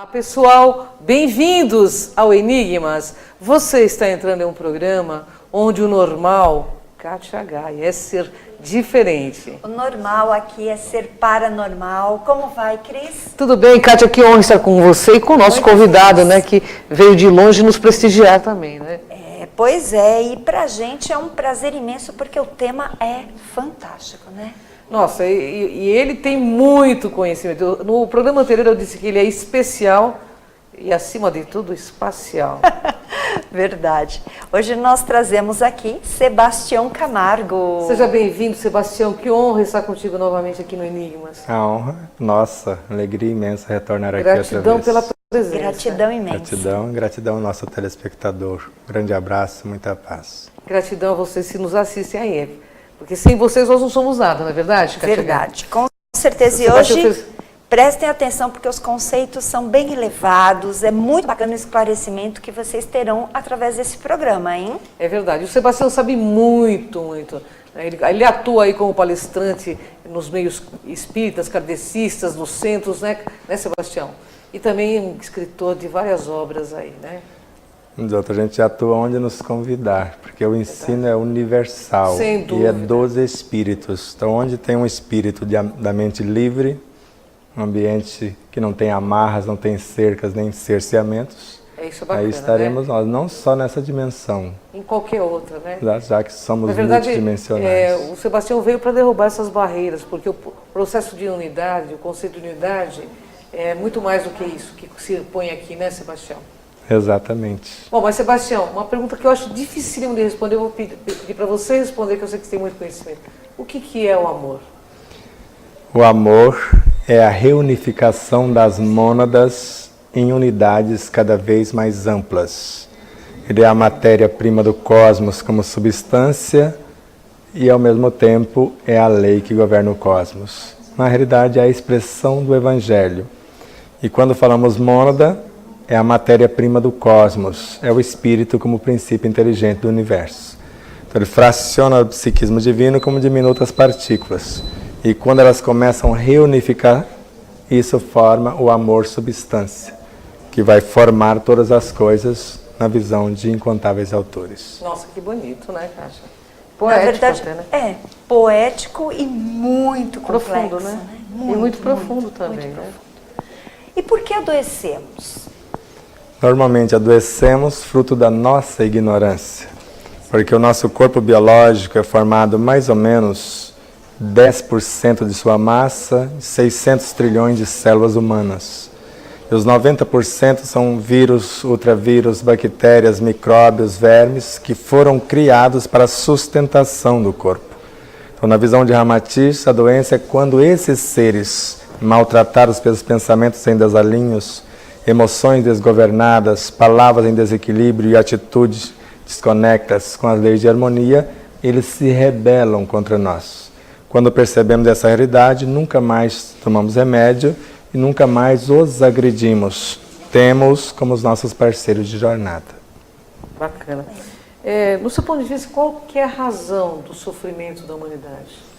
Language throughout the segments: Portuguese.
Olá pessoal, bem-vindos ao Enigmas. Você está entrando em um programa onde o normal, Kátia Gaia, é ser diferente. O normal aqui é ser paranormal. Como vai, Cris? Tudo bem, Kátia, que honra estar com você e com o nosso convidado, né, que veio de longe nos prestigiar também, né? Pois é, e pra gente é um prazer imenso porque o tema é fantástico, né? Nossa, e ele tem muito conhecimento. No programa anterior eu disse que ele é especial e, acima de tudo, espacial. Verdade. Hoje nós trazemos aqui Sebastião Camargo. Seja bem-vindo, Sebastião. Que honra estar contigo novamente aqui no Enigmas. A honra, nossa, alegria imensa retornar aqui Gratidão outra vez. pela presença. Gratidão imensa. Gratidão ao nosso telespectador. Grande abraço, muita paz. Gratidão a vocês que nos assistem aí. Porque sem vocês nós não somos nada, não é verdade, Kátia? Verdade, com certeza. E hoje, prestem atenção porque os conceitos são bem elevados. É muito bacana o esclarecimento que vocês terão através desse programa, hein? É verdade. O Sebastião sabe muito. Ele atua aí como palestrante nos meios espíritas, kardecistas, nos centros, né, Sebastião? E também um escritor de várias obras aí, né? A gente atua onde nos convidar, porque o ensino é universal e é dos espíritos. Então, onde tem um espírito da mente livre, um ambiente que não tem amarras, não tem cercas, nem cerceamentos, isso é bacana, aí estaremos, né? nós, não só nessa dimensão. Em qualquer outra, né? Já que somos Na verdade, multidimensionais. O Sebastião veio para derrubar essas barreiras, porque o processo de unidade, o conceito de unidade, é muito mais do que isso que se põe aqui, né, Sebastião? Exatamente. Bom, mas Sebastião, uma pergunta que eu acho dificílimo de responder, eu vou pedir para você responder, que eu sei que você tem muito conhecimento. O que é o amor? O amor é a reunificação das mônadas em unidades cada vez mais amplas. Ele é a matéria-prima do cosmos como substância e, ao mesmo tempo, é a lei que governa o cosmos. Na realidade, é a expressão do Evangelho. E quando falamos mônada, é a matéria-prima do cosmos, é o espírito como princípio inteligente do universo. Então ele fraciona o psiquismo divino como diminutas partículas. E quando elas começam a reunificar, isso forma o amor substância, que vai formar todas as coisas na visão de incontáveis autores. Nossa, que bonito, né, Kátia? Poético, na verdade, até, né? É poético e muito profundo, complexo, né? Muito, e muito profundo também, muito né? profundo. E por que adoecemos? Normalmente adoecemos fruto da nossa ignorância, porque o nosso corpo biológico é formado mais ou menos 10% de sua massa, 600 trilhões de células humanas. E os 90% são vírus, ultravírus, bactérias, micróbios, vermes, que foram criados para a sustentação do corpo. Então, na visão de Ramatiz, a doença é quando esses seres, maltratados pelos pensamentos em desalinhos, emoções desgovernadas, palavras em desequilíbrio e atitudes desconectas com as leis de harmonia, eles se rebelam contra nós. Quando percebemos essa realidade, nunca mais tomamos remédio e nunca mais os agredimos. Temos como os nossos parceiros de jornada. Bacana. No seu ponto de vista, qual que é a razão do sofrimento da humanidade?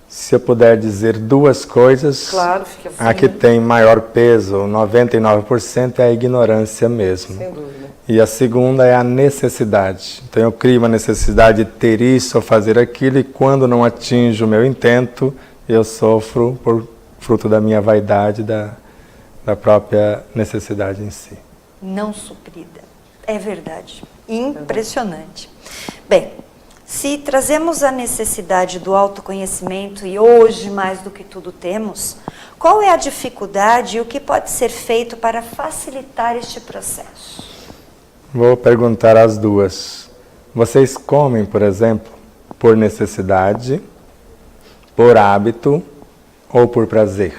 Se eu puder dizer duas coisas, claro, fica assim, a que tem maior peso, 99%, é a ignorância mesmo. Sem dúvida. E a segunda é a necessidade. Então eu crio uma necessidade de ter isso ou fazer aquilo, e quando não atinjo o meu intento, eu sofro por fruto da minha vaidade, da própria necessidade em si. Não suprida. É verdade. Impressionante. Bem, se trazemos a necessidade do autoconhecimento, e hoje mais do que tudo temos, qual é a dificuldade e o que pode ser feito para facilitar este processo? Vou perguntar as duas. Vocês comem, por exemplo, por necessidade, por hábito ou por prazer?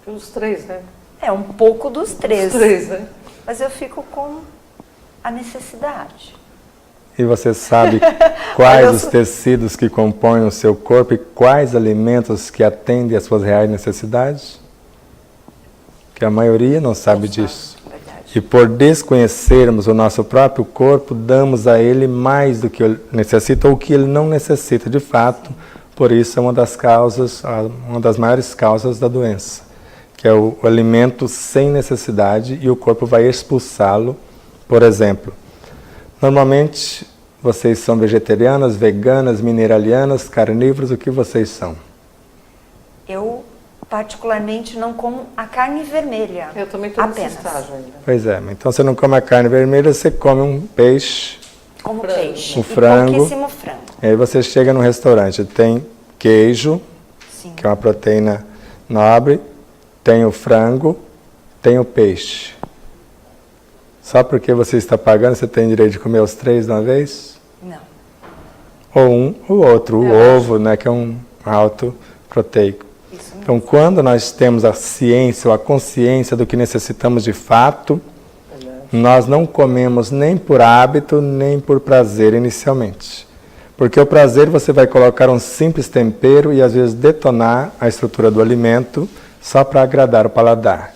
Pelos três, né? É um pouco dos três. Os três, né? Mas eu fico com a necessidade. E você sabe quais os tecidos que compõem o seu corpo e quais alimentos que atendem às suas reais necessidades? Que a maioria não sabe disso. E por desconhecermos o nosso próprio corpo, damos a ele mais do que ele necessita ou que ele não necessita de fato. Por isso é uma das causas, uma das maiores causas da doença, que é o alimento sem necessidade, e o corpo vai expulsá-lo. Por exemplo, normalmente vocês são vegetarianas, veganas, mineralianas, carnívoros, o que vocês são? Eu, particularmente, não como a carne vermelha. Eu também estou nesse apenas. estágio ainda. Pois é, então você não come a carne vermelha, você come um peixe, Como Frango. peixe. Um E frango. pouquíssimo frango. e aí você chega no restaurante, tem queijo, Sim. que é uma proteína nobre, tem o frango, tem o peixe. Só porque você está pagando, você tem direito de comer os 3 de uma vez? Não. Ou um ou outro. O ovo, né, que é um alto proteico. Isso mesmo. Então, quando nós temos a ciência ou a consciência do que necessitamos de fato, nós não comemos nem por hábito, nem por prazer inicialmente. Porque o prazer você vai colocar um simples tempero e às vezes detonar a estrutura do alimento só para agradar o paladar.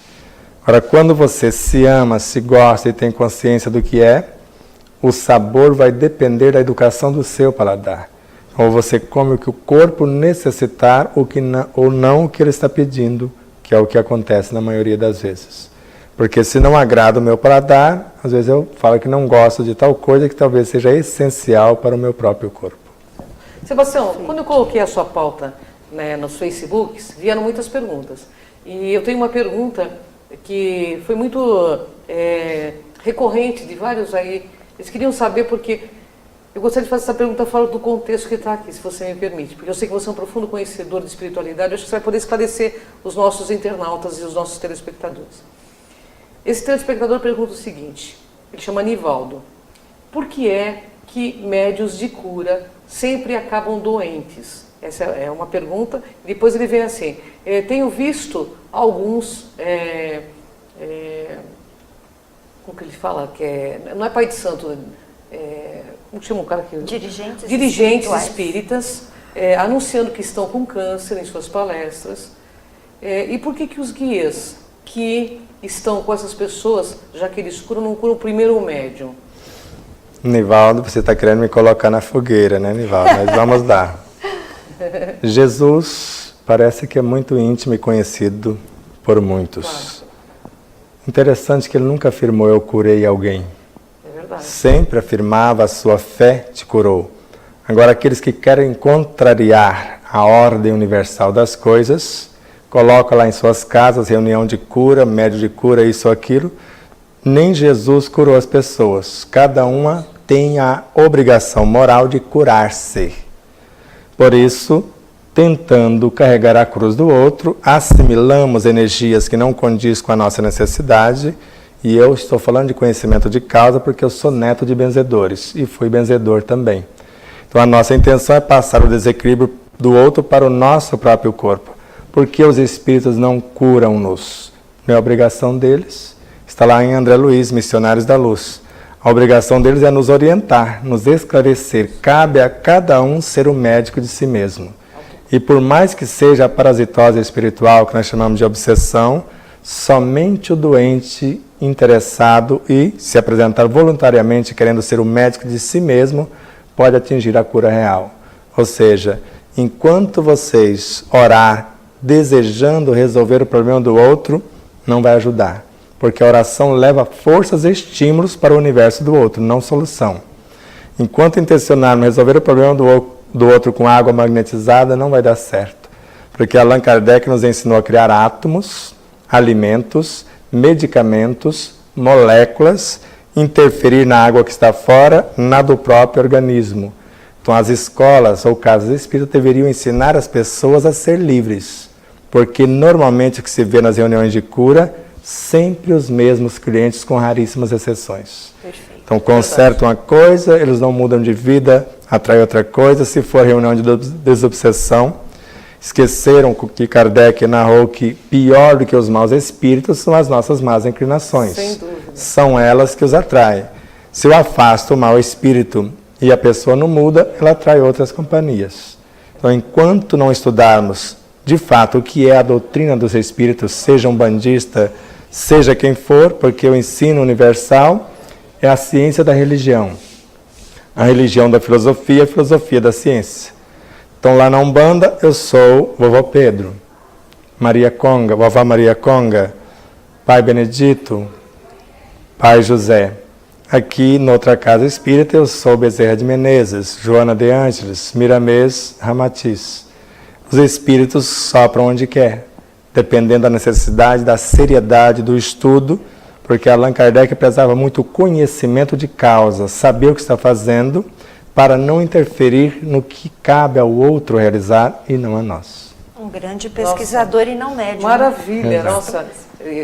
Agora, quando você se ama, se gosta e tem consciência do que é, o sabor vai depender da educação do seu paladar. Ou você come o que o corpo necessitar ou não o que ele está pedindo, que é o que acontece na maioria das vezes. Porque se não agrada o meu paladar, às vezes eu falo que não gosto de tal coisa que talvez seja essencial para o meu próprio corpo. Sebastião, quando eu coloquei a sua pauta, né, nos Facebooks, vieram muitas perguntas. E eu tenho uma pergunta que foi muito recorrente de vários aí. Eles queriam saber porque... Eu gostaria de fazer essa pergunta fora do contexto que está aqui, se você me permite. Porque eu sei que você é um profundo conhecedor de espiritualidade. Eu acho que você vai poder esclarecer os nossos internautas e os nossos telespectadores. Esse telespectador pergunta o seguinte, ele chama Nivaldo. Por que é que médios de cura sempre acabam doentes? Essa é uma pergunta. Depois ele vem assim, tenho visto alguns, como que ele fala? Não é pai de santo, como chama o cara que... Dirigentes espíritas, anunciando que estão com câncer em suas palestras. E por que os guias que estão com essas pessoas, já que eles curam, não curam primeiro o médium? Nivaldo, você está querendo me colocar na fogueira, né, Nivaldo? Mas vamos lá. Jesus parece que é muito íntimo e conhecido por muitos. Claro. Interessante que ele nunca afirmou, eu curei alguém. É verdade. Sempre afirmava, a sua fé te curou. Agora, aqueles que querem contrariar a ordem universal das coisas, colocam lá em suas casas reunião de cura, médio de cura, isso ou aquilo. Nem Jesus curou as pessoas. Cada uma tem a obrigação moral de curar-se. Por isso, tentando carregar a cruz do outro, assimilamos energias que não condiz com a nossa necessidade. E eu estou falando de conhecimento de causa porque eu sou neto de benzedores e fui benzedor também. Então a nossa intenção é passar o desequilíbrio do outro para o nosso próprio corpo. Porque os espíritos não curam-nos? Não é obrigação deles. Está lá em André Luiz, Missionários da Luz. A obrigação deles é nos orientar, nos esclarecer. Cabe a cada um ser o médico de si mesmo. E por mais que seja a parasitose espiritual, que nós chamamos de obsessão, somente o doente interessado e se apresentar voluntariamente querendo ser o médico de si mesmo pode atingir a cura real. Ou seja, enquanto vocês orar desejando resolver o problema do outro, não vai ajudar. Porque a oração leva forças e estímulos para o universo do outro, não solução. Enquanto intencionarmos resolver o problema do outro com água magnetizada, não vai dar certo. Porque Allan Kardec nos ensinou a criar átomos, alimentos, medicamentos, moléculas, interferir na água que está fora, na do próprio organismo. Então as escolas ou casas espíritas deveriam ensinar as pessoas a ser livres. Porque normalmente o que se vê nas reuniões de cura, sempre os mesmos clientes com raríssimas exceções. Perfeito. Então consertam uma coisa, eles não mudam de vida, atrai outra coisa. Se for reunião de desobsessão, esqueceram que Kardec narrou que pior do que os maus espíritos são as nossas más inclinações. Sem dúvida. São elas que os atraem. Se eu afasto o mau espírito e a pessoa não muda, ela atrai outras companhias. Então, enquanto não estudarmos de fato o que é a doutrina dos espíritos, seja um bandista, seja quem for, porque o ensino universal é a ciência da religião. A religião da filosofia, a filosofia da ciência. Então lá na Umbanda eu sou vovô Pedro. Maria Conga, vovó Maria Conga, pai Benedito, pai José. Aqui, noutra casa espírita, eu sou Bezerra de Menezes, Joana de Ângeles, Miramês Ramatiz. Os espíritos sopram onde quer, dependendo da necessidade, da seriedade do estudo, porque Allan Kardec prezava muito o conhecimento de causa, saber o que está fazendo, para não interferir no que cabe ao outro realizar e não a nós. Um grande pesquisador e não médium. Maravilha, Exato. nossa,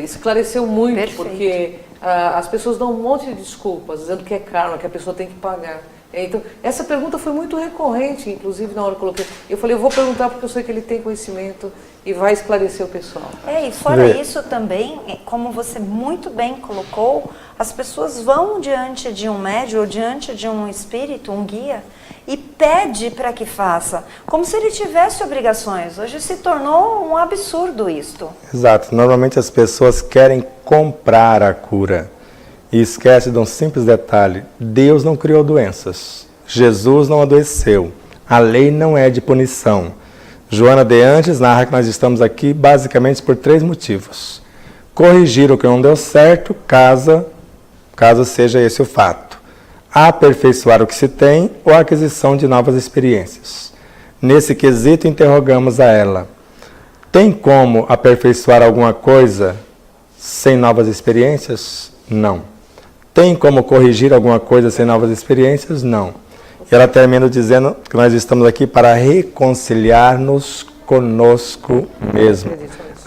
esclareceu muito, Perfeito. porque as pessoas dão um monte de desculpas, dizendo que é karma, que a pessoa tem que pagar. Então, essa pergunta foi muito recorrente, inclusive na hora que eu coloquei. Eu falei, eu vou perguntar porque eu sei que ele tem conhecimento e vai esclarecer o pessoal. E fora isso também, como você muito bem colocou, as pessoas vão diante de um médium ou diante de um espírito, um guia, e pede para que faça, como se ele tivesse obrigações. Hoje se tornou um absurdo isto. Exato. Normalmente as pessoas querem comprar a cura e esquecem de um simples detalhe. Deus não criou doenças. Jesus não adoeceu. A lei não é de punição. Joana de Ângeles narra que nós estamos aqui basicamente por 3 motivos. Corrigir o que não deu certo, caso seja esse o fato. Aperfeiçoar o que se tem ou a aquisição de novas experiências. Nesse quesito, interrogamos a ela: tem como aperfeiçoar alguma coisa sem novas experiências? Não. Tem como corrigir alguma coisa sem novas experiências? Não. E ela termina dizendo que nós estamos aqui para reconciliar-nos conosco mesmo,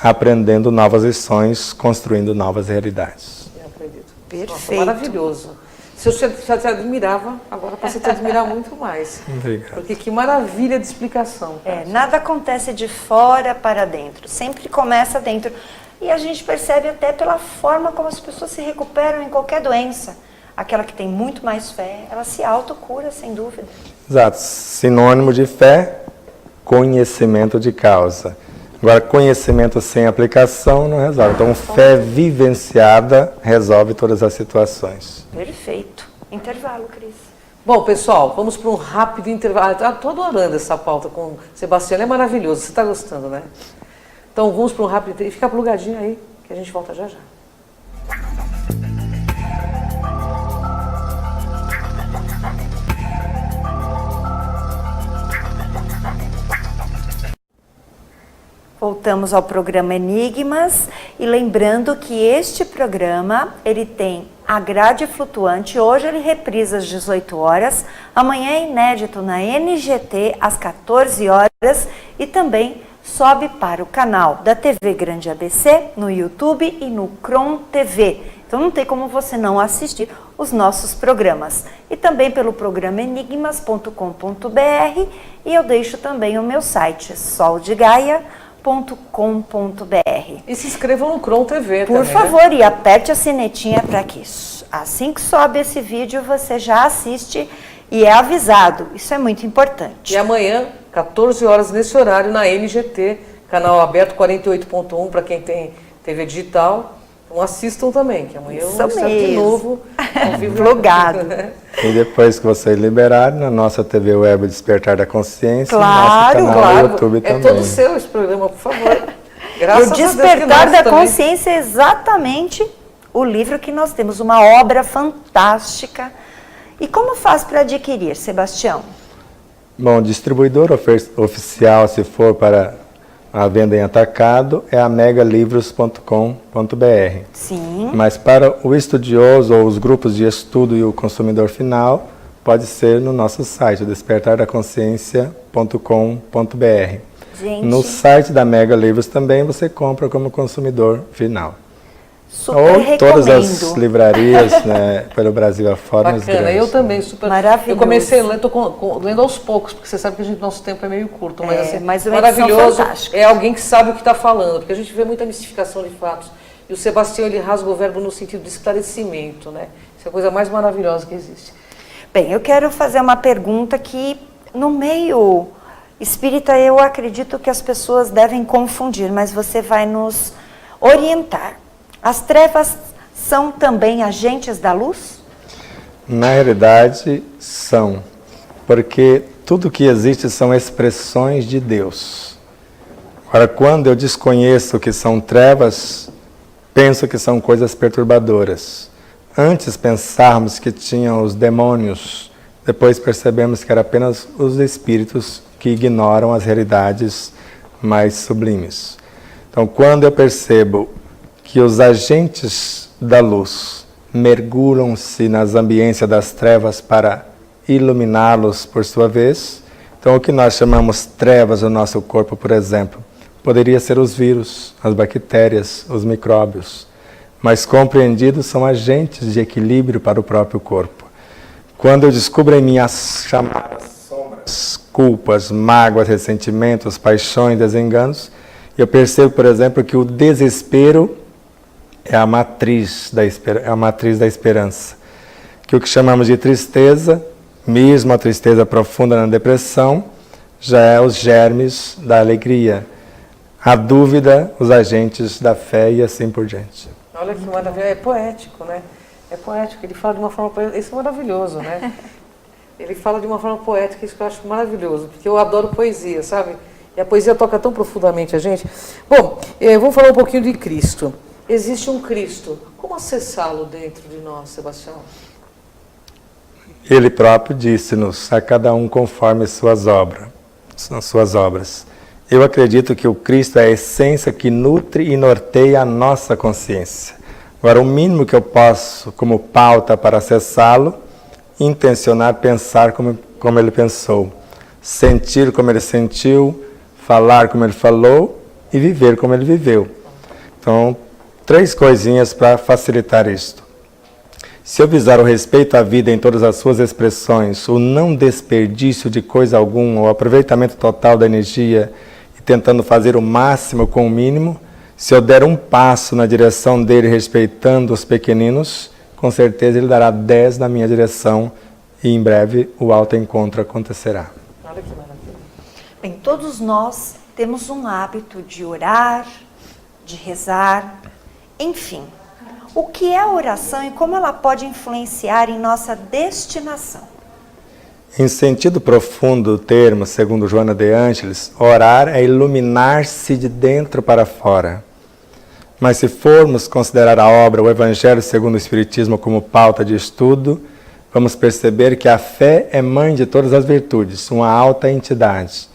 aprendendo novas lições, construindo novas realidades. Eu acredito. Perfeito. Nossa, maravilhoso. Se eu já te admirava, agora passei a te admirar muito mais. Obrigado. Porque que maravilha de explicação. Nada acontece de fora para dentro, sempre começa dentro. E a gente percebe até pela forma como as pessoas se recuperam em qualquer doença. Aquela que tem muito mais fé, ela se autocura, sem dúvida. Exato. Sinônimo de fé, conhecimento de causa. Agora, conhecimento sem aplicação não resolve. Então, fé vivenciada resolve todas as situações. Perfeito. Intervalo, Cris. Bom, pessoal, vamos para um rápido intervalo. Estou adorando essa pauta com o Sebastião, é maravilhoso. Você está gostando, né? Então, vamos para um rápido intervalo. Fica plugadinho aí, que a gente volta já já. Voltamos ao programa Enigmas e lembrando que este programa, ele tem a grade flutuante, hoje ele reprisa às 18 horas, amanhã é inédito na NGT às 14 horas e também sobe para o canal da TV Grande ABC, no YouTube e no Cron TV. Então não tem como você não assistir os nossos programas. E também pelo programa enigmas.com.br e eu deixo também o meu site, soldegaia.com.br. E se inscrevam no Cron TV Por também, favor, e aperte a sinetinha para que assim que sobe esse vídeo você já assiste e é avisado. Isso é muito importante. E amanhã, 14 horas nesse horário, na NGT, canal aberto 48.1 para quem tem TV digital. Então assistam também, que amanhã eu vou estar de novo ao vivo. Vlogado. E depois que vocês liberarem, na nossa TV Web Despertar da Consciência, Claro, nosso canal Claro, no YouTube é também. todo seu esse programa, por favor. E Graças o a Deus que Despertar nós da também. Consciência é exatamente o livro que nós temos, uma obra fantástica. E como faz para adquirir, Sebastião? Bom, distribuidor oficial, se for para a venda em atacado, é a megalivros.com.br. Sim. Mas para o estudioso ou os grupos de estudo e o consumidor final, pode ser no nosso site, despertardaconsciência.com.br. Gente, No site da Mega Livros também você compra como consumidor final. super Ou recomendo. todas as livrarias, né, pelo Brasil afora. nas Bacana, grandes. eu também, super. Maravilhoso. Eu comecei lendo, estou lendo aos poucos, porque você sabe que nosso tempo é meio curto, mas assim, mas uma edição maravilhoso. fantástica. É alguém que sabe o que está falando, porque a gente vê muita mistificação de fatos. E o Sebastião, ele rasga o verbo no sentido de esclarecimento, né? Isso é a coisa mais maravilhosa que existe. Bem, eu quero fazer uma pergunta que no meio espírita eu acredito que as pessoas devem confundir, mas você vai nos orientar. As trevas são também agentes da luz? Na realidade, são. Porque tudo que existe são expressões de Deus. Agora, quando eu desconheço o que são trevas, penso que são coisas perturbadoras. Antes pensarmos que tinham os demônios, depois percebemos que eram apenas os espíritos que ignoram as realidades mais sublimes. Então, quando eu percebo que os agentes da luz mergulham-se nas ambiências das trevas para iluminá-los por sua vez, então o que nós chamamos trevas no nosso corpo, por exemplo, poderia ser os vírus, as bactérias, os micróbios, mas compreendidos são agentes de equilíbrio para o próprio corpo. Quando eu descubro em mim as chamadas sombras, culpas, mágoas, ressentimentos, paixões, desenganos, eu percebo, por exemplo, que o desespero é a matriz da esperança. Que o que chamamos de tristeza, mesmo a tristeza profunda na depressão, já é os germes da alegria. A dúvida, os agentes da fé e assim por diante. Olha que maravilha, é poético, né? É poético, ele fala de uma forma poética, isso é maravilhoso, né? Ele fala de uma forma poética, isso que eu acho maravilhoso, porque eu adoro poesia, sabe? E a poesia toca tão profundamente a gente. Bom, vamos falar um pouquinho de Cristo. Existe um Cristo. Como acessá-lo dentro de nós, Sebastião? Ele próprio disse-nos, a cada um conforme suas obras. Eu acredito que o Cristo é a essência que nutre e norteia a nossa consciência. Agora, o mínimo que eu posso, como pauta para acessá-lo, intencionar pensar como ele pensou, sentir como ele sentiu, falar como ele falou e viver como ele viveu. Então, 3 coisinhas para facilitar isto. Se eu visar o respeito à vida em todas as suas expressões, o não desperdício de coisa alguma, o aproveitamento total da energia e tentando fazer o máximo com o mínimo, se eu der um passo na direção dele respeitando os pequeninos, com certeza ele dará 10 na minha direção e em breve o autoencontro acontecerá. Olha que maravilha. Bem, todos nós temos um hábito de orar, de rezar, enfim. O que é a oração e como ela pode influenciar em nossa destinação? Em sentido profundo do termo, segundo Joana de Ângeles, orar é iluminar-se de dentro para fora. Mas se formos considerar a obra O Evangelho segundo o Espiritismo como pauta de estudo, vamos perceber que a fé é mãe de todas as virtudes, uma alta entidade.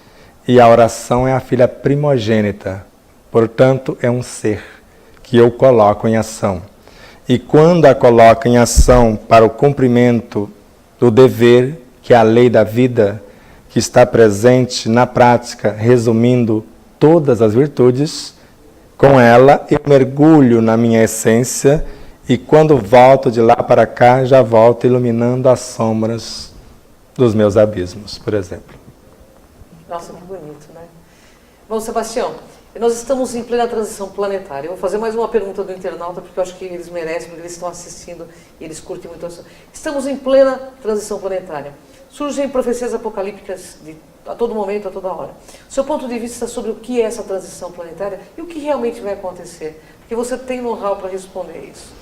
E a oração é a filha primogênita, portanto é um ser que eu coloco em ação. E quando a coloco em ação para o cumprimento do dever, que é a lei da vida, que está presente na prática, resumindo todas as virtudes, com ela eu mergulho na minha essência e quando volto de lá para cá, já volto iluminando as sombras dos meus abismos, por exemplo. Nossa, que bonito, né? Bom, Sebastião, nós estamos em plena transição planetária. Eu vou fazer mais uma pergunta do internauta, porque eu acho que eles merecem, porque eles estão assistindo e eles curtem muito isso. Estamos em plena transição planetária. Surgem profecias apocalípticas a todo momento, a toda hora. Seu ponto de vista sobre o que é essa transição planetária e o que realmente vai acontecer? Porque você tem know-how para responder isso.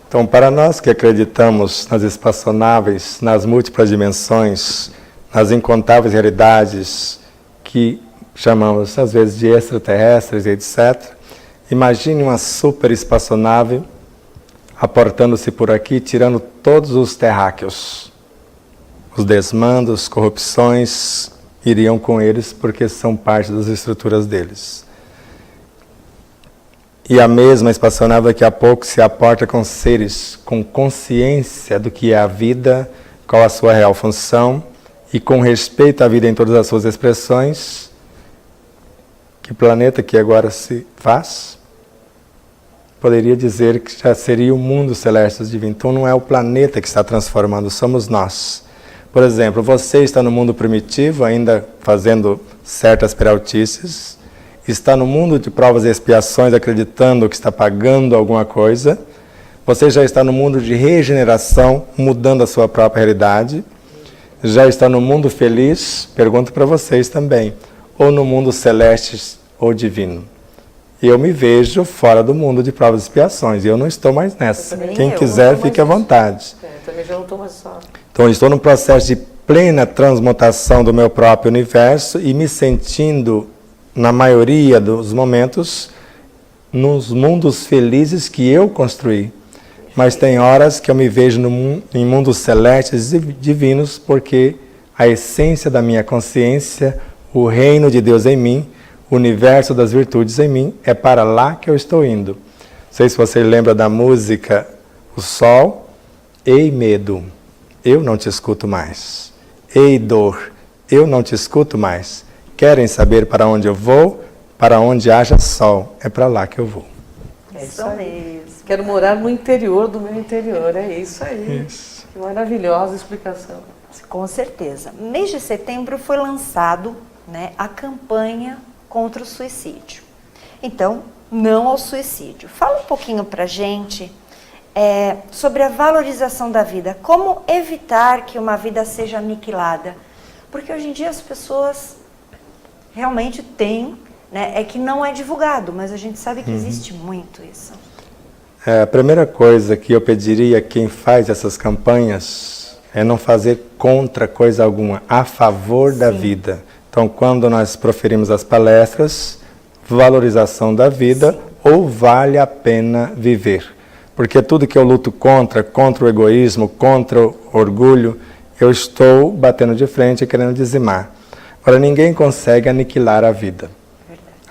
Então, para nós que acreditamos nas espaçonaves, nas múltiplas dimensões, nas incontáveis realidades que chamamos às vezes de extraterrestres, etc. Imagine uma super espaçonave aportando-se por aqui, tirando todos os terráqueos. Os desmandos, corrupções iriam com eles porque são parte das estruturas deles. E a mesma espaçonave daqui a pouco se aporta com seres com consciência do que é a vida, qual a sua real função e com respeito à vida em todas as suas expressões. Que planeta que agora se faz? Poderia dizer que já seria o mundo celeste divino. Então não é o planeta que está transformando, somos nós. Por exemplo, você está no mundo primitivo, ainda fazendo certas peraltices, está no mundo de provas e expiações, acreditando que está pagando alguma coisa. Você já está no mundo de regeneração, mudando a sua própria realidade. Já está no mundo feliz, pergunto para vocês também, ou no mundo celeste ou divino. Eu me vejo fora do mundo de provas e expiações, e eu não estou mais nessa. Quem quiser, fique à vontade. Também já não estou mais só. Então, eu estou num processo de plena transmutação do meu próprio universo e me sentindo na maioria dos momentos, nos mundos felizes que eu construí. Mas tem horas que eu me vejo em mundos celestes e divinos, porque a essência da minha consciência, o reino de Deus em mim, o universo das virtudes em mim, é para lá que eu estou indo. Não sei se você lembra da música O Sol. Ei, medo, eu não te escuto mais. Ei, dor, eu não te escuto mais. Querem saber para onde eu vou? Para onde haja sol, é para lá que eu vou. É isso mesmo. Quero morar no interior do meu interior, é isso aí. Isso. Que maravilhosa explicação. Com certeza. No mês de setembro foi lançado, né, a campanha contra o suicídio. Então, não ao suicídio. Fala um pouquinho pra gente sobre a valorização da vida. Como evitar que uma vida seja aniquilada? Porque hoje em dia as pessoas realmente têm, né, é que não é divulgado, mas a gente sabe que existe muito isso. A primeira coisa que eu pediria a quem faz essas campanhas é não fazer contra coisa alguma, a favor da vida. Então, quando nós proferimos as palestras, valorização da vida ou vale a pena viver. Porque tudo que eu luto contra o egoísmo, contra o orgulho, eu estou batendo de frente e querendo dizimar. Agora, ninguém consegue aniquilar a vida.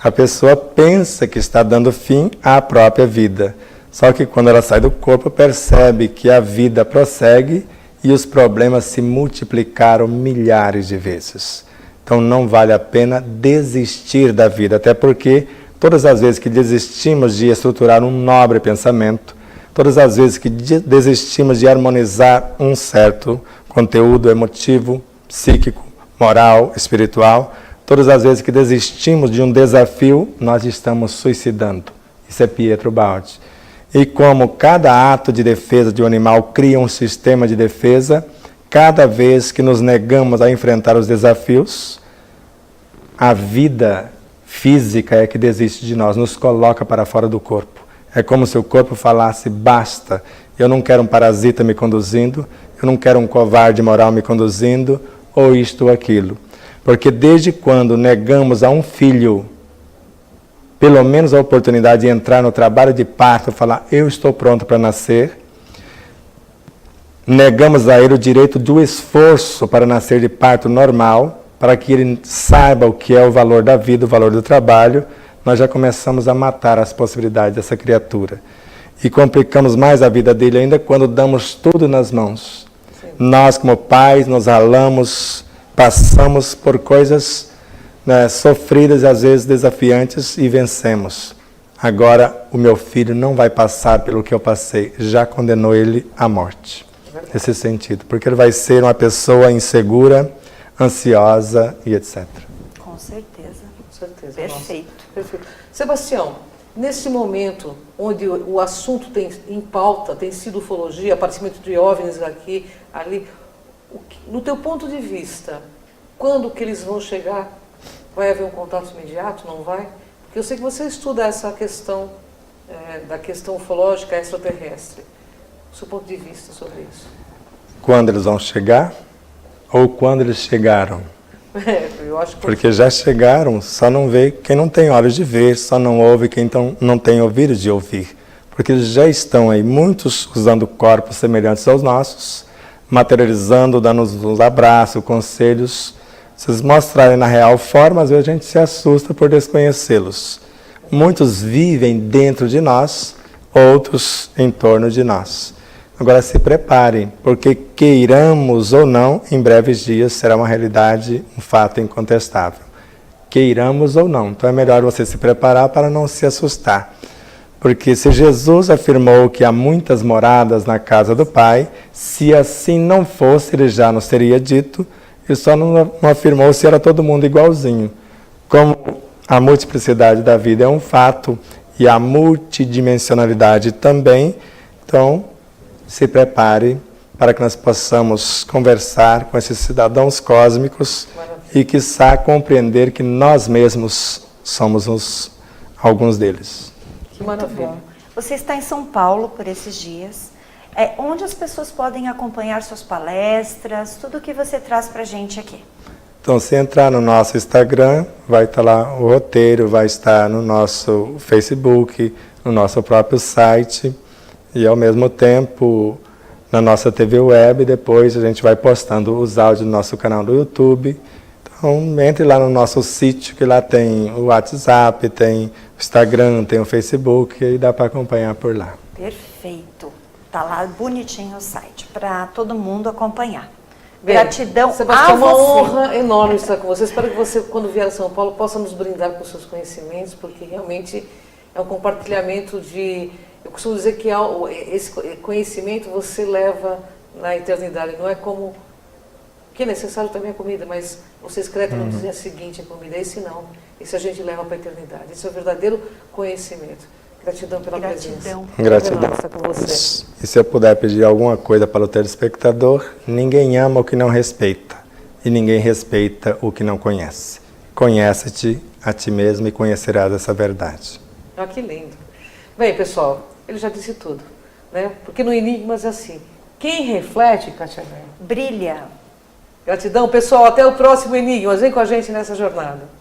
A pessoa pensa que está dando fim à própria vida. Só que quando ela sai do corpo, percebe que a vida prossegue e os problemas se multiplicaram milhares de vezes. Então não vale a pena desistir da vida, até porque todas as vezes que desistimos de estruturar um nobre pensamento, todas as vezes que desistimos de harmonizar um certo conteúdo emotivo, psíquico, moral, espiritual, todas as vezes que desistimos de um desafio, nós estamos suicidando. Isso é Pietro Baldi. E como cada ato de defesa de um animal cria um sistema de defesa, cada vez que nos negamos a enfrentar os desafios, a vida física é que desiste de nós, nos coloca para fora do corpo. É como se o corpo falasse, basta, eu não quero um parasita me conduzindo, eu não quero um covarde moral me conduzindo, ou isto ou aquilo. Porque desde quando negamos a um filho, pelo menos a oportunidade de entrar no trabalho de parto, falar, eu estou pronto para nascer, negamos a ele o direito do esforço para nascer de parto normal, para que ele saiba o que é o valor da vida, o valor do trabalho, nós já começamos a matar as possibilidades dessa criatura. E complicamos mais a vida dele ainda quando damos tudo nas mãos. Sim. Nós, como pais, nos ralamos, passamos por coisas, né, sofridas e às vezes desafiantes e vencemos. Agora, o meu filho não vai passar pelo que eu passei, já condenou ele à morte. Nesse sentido, porque ele vai ser uma pessoa insegura, ansiosa e etc. Com certeza. Com certeza. Perfeito. Nossa, perfeito. Sebastião, nesse momento onde o assunto tem em pauta, tem sido ufologia, aparecimento de OVNIs aqui, ali, no teu ponto de vista, quando que eles vão chegar? Vai haver um contato imediato? Não vai? Porque eu sei que você estuda essa questão, da questão ufológica extraterrestre. O seu ponto de vista sobre isso? Quando eles vão chegar? Ou quando eles chegaram? Eu acho que... Porque já chegaram, só não vê quem não tem olhos de ver, só não ouve quem não tem ouvidos de ouvir. Porque eles já estão aí, muitos usando corpos semelhantes aos nossos, materializando, dando-nos uns abraços, conselhos. Se eles mostrarem na real forma, às vezes a gente se assusta por desconhecê-los. Muitos vivem dentro de nós, outros em torno de nós. Agora se preparem, porque queiramos ou não, em breves dias será uma realidade, um fato incontestável. Queiramos ou não. Então é melhor você se preparar para não se assustar. Porque se Jesus afirmou que há muitas moradas na casa do Pai, se assim não fosse, ele já nos teria dito, ele só não afirmou se era todo mundo igualzinho. Como a multiplicidade da vida é um fato e a multidimensionalidade também, então se prepare para que nós possamos conversar com esses cidadãos cósmicos e, quiçá, compreender que nós mesmos somos alguns deles. Que maravilha. Muito bom. Você está em São Paulo por esses dias. Onde as pessoas podem acompanhar suas palestras, tudo o que você traz para a gente aqui? Então, se entrar no nosso Instagram, vai estar lá o roteiro, vai estar no nosso Facebook, no nosso próprio site e, ao mesmo tempo, na nossa TV Web. Depois a gente vai postando os áudios no nosso canal do YouTube. Então, entre lá no nosso sítio, que lá tem o WhatsApp, tem o Instagram, tem o Facebook, e dá para acompanhar por lá. Perfeito. Tá lá bonitinho o site para todo mundo acompanhar. Bem, Gratidão Sebastião, a uma você. honra enorme estar com você. Espero que você, quando vier a São Paulo, possa nos brindar com seus conhecimentos, porque realmente é um compartilhamento de... Eu costumo dizer que esse conhecimento você leva na eternidade. Não é como... que é necessário também a comida, mas você excreta no dia seguinte a comida. Esse não. Esse a gente leva para a eternidade. Esse é o verdadeiro conhecimento. Gratidão pela presença. Gratidão. Estar com você. E se eu puder pedir alguma coisa para o telespectador, ninguém ama o que não respeita, e ninguém respeita o que não conhece. Conhece-te a ti mesmo e conhecerás essa verdade. Ah, que lindo. Bem, pessoal, ele já disse tudo, né? Porque no Enigmas é assim. Quem reflete, Kátia Mello, Brilha. gratidão, pessoal. Até o próximo Enigmas. Vem com a gente nessa jornada.